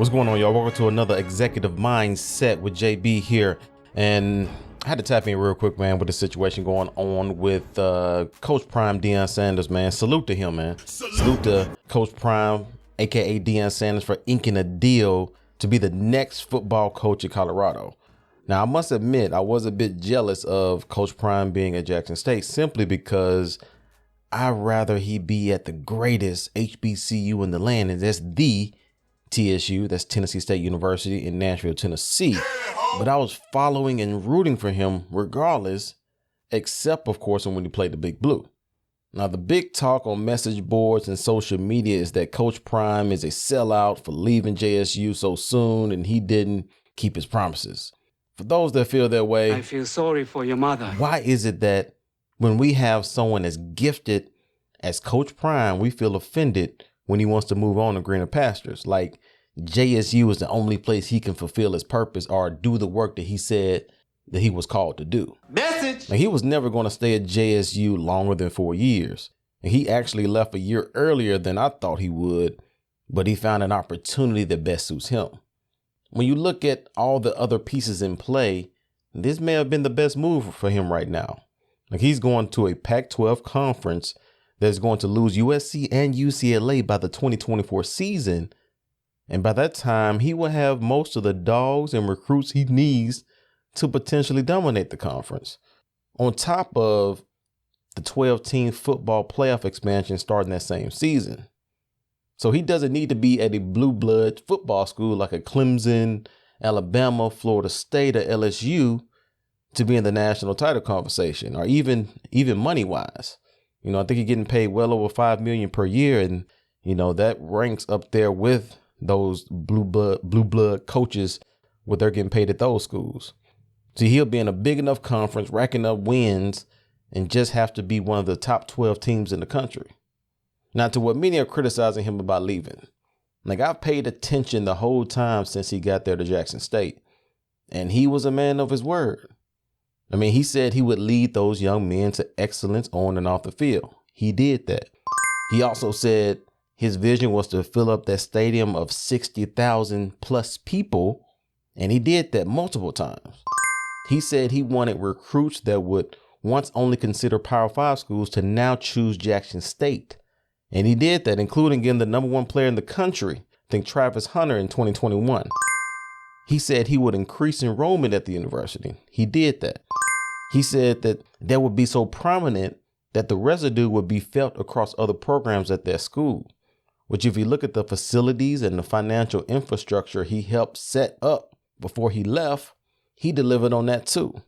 What's going on, y'all? Welcome to another Executive Mindset with JB here. And I had to tap in real quick, man, with the situation going on with Coach Prime Deion Sanders, man. Salute to him, man. Salute to Coach Prime, aka Deion Sanders, for inking a deal to be the next football coach at Colorado. Now, I must admit, I was a bit jealous of Coach Prime being at Jackson State simply because I'd rather he be at the greatest HBCU in the land, and that's the TSU, that's Tennessee State University in Nashville, Tennessee. But I was following and rooting for him regardless, except, of course, when he played the Big Blue. Now, the big talk on message boards and social media is that Coach Prime is a sellout for leaving JSU so soon, and he didn't keep his promises. For those that feel that way, I feel sorry for your mother. Why is it that when we have someone as gifted as Coach Prime, we feel offended when he wants to move on to greener pastures? Like JSU is the only place he can fulfill his purpose or do the work that he said that he was called to do. Message. Now, he was never going to stay at JSU longer than 4 years. And he actually left a year earlier than I thought he would, but he found an opportunity that best suits him. When you look at all the other pieces in play, this may have been the best move for him right now. Like, he's going to a Pac-12 conference that's going to lose USC and UCLA by the 2024 season. And by that time, he will have most of the dogs and recruits he needs to potentially dominate the conference. On top of the 12-team football playoff expansion starting that same season. So he doesn't need to be at a blue blood football school like a Clemson, Alabama, Florida State, or LSU to be in the national title conversation, or even money wise. You know, I think he's getting paid well over $5 million per year. And, you know, that ranks up there with those blue blood coaches, what they're getting paid at those schools. So he'll be in a big enough conference, racking up wins, and just have to be one of the top 12 teams in the country. Now, to what many are criticizing him about leaving. Like, I've paid attention the whole time since he got there to Jackson State, and he was a man of his word. I mean, he said he would lead those young men to excellence on and off the field. He did that. He also said his vision was to fill up that stadium of 60,000 plus people, and he did that multiple times. He said he wanted recruits that would once only consider Power 5 schools to now choose Jackson State. And he did that, including getting the #1 player in the country, I think Travis Hunter, in 2021. He said he would increase enrollment at the university. He did that. He said that that would be so prominent that the residue would be felt across other programs at that school, which, if you look at the facilities and the financial infrastructure he helped set up before he left, he delivered on that too.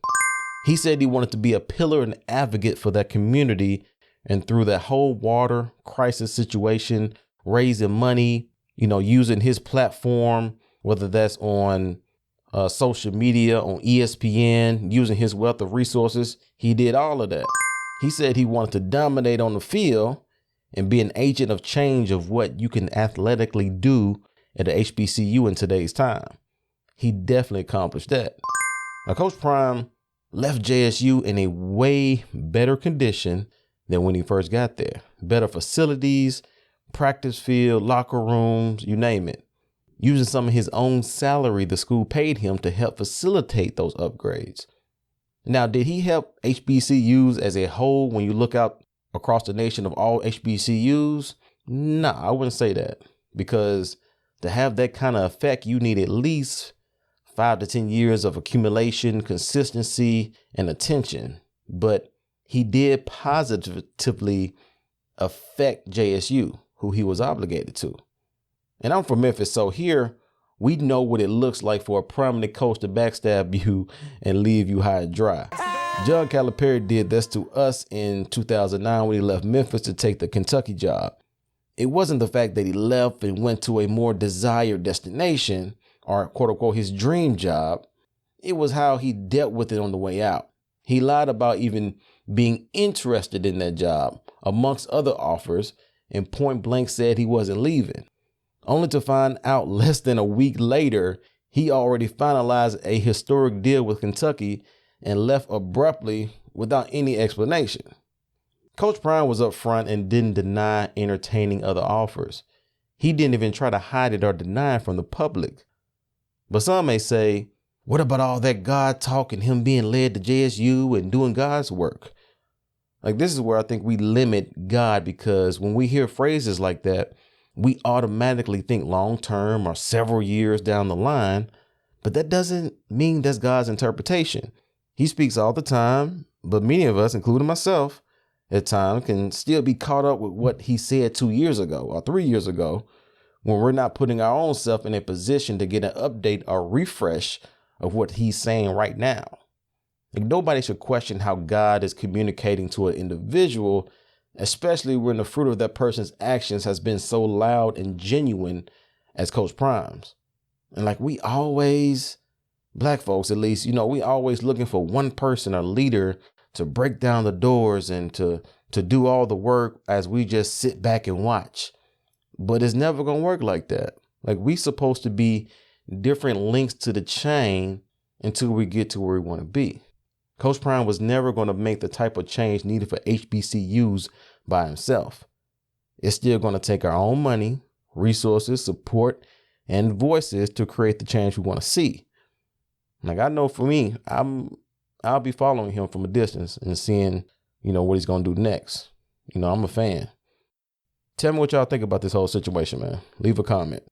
He said he wanted to be a pillar and advocate for that community, and through that whole water crisis situation, raising money, you know, using his platform, whether that's on social media, on ESPN, using his wealth of resources, he did all of that. He said he wanted to dominate on the field and be an agent of change of what you can athletically do at the HBCU in today's time. He definitely accomplished that. Now, Coach Prime left JSU in a way better condition than when he first got there. Better facilities, practice field, locker rooms, you name it. Using some of his own salary the school paid him to help facilitate those upgrades. Now, did he help HBCUs as a whole when you look out across the nation of all HBCUs? No, I wouldn't say that, because to have that kind of effect, you need at least 5 to 10 years of accumulation, consistency, and attention. But he did positively affect JSU, who he was obligated to. And I'm from Memphis, so here we know what it looks like for a prominent coach to backstab you and leave you high and dry. John Calipari did this to us in 2009 when he left Memphis to take the Kentucky job. It wasn't the fact that he left and went to a more desired destination, or quote unquote his dream job. It was how he dealt with it on the way out. He lied about even being interested in that job, amongst other offers, and point blank said he wasn't leaving. Only to find out less than a week later, he already finalized a historic deal with Kentucky and left abruptly without any explanation. Coach Prime was upfront and didn't deny entertaining other offers. He didn't even try to hide it or deny it from the public. But some may say, what about all that God talk and him being led to JSU and doing God's work? Like, this is where I think we limit God, because when we hear phrases like that, we automatically think long term or several years down the line. But that doesn't mean that's God's interpretation. He speaks all the time, but many of us, including myself, at times can still be caught up with what he said 2 years ago or 3 years ago, when we're not putting our own self in a position to get an update or refresh of what he's saying right now. Like, nobody should question how God is communicating to an individual, especially when the fruit of that person's actions has been so loud and genuine as Coach Prime's. And like, we always, Black folks at least, we always looking for one person or leader to break down the doors and to do all the work as we just sit back and watch. But it's never going to work like that. Like, we supposed to be different links to the chain until we get to where we want to be. Coach Prime was never going to make the type of change needed for HBCUs by himself. It's still going to take our own money, resources, support, and voices to create the change we want to see. Like, I know for me, I'll be following him from a distance and seeing, what he's going to do next. I'm a fan. Tell me what y'all think about this whole situation, man. Leave a comment.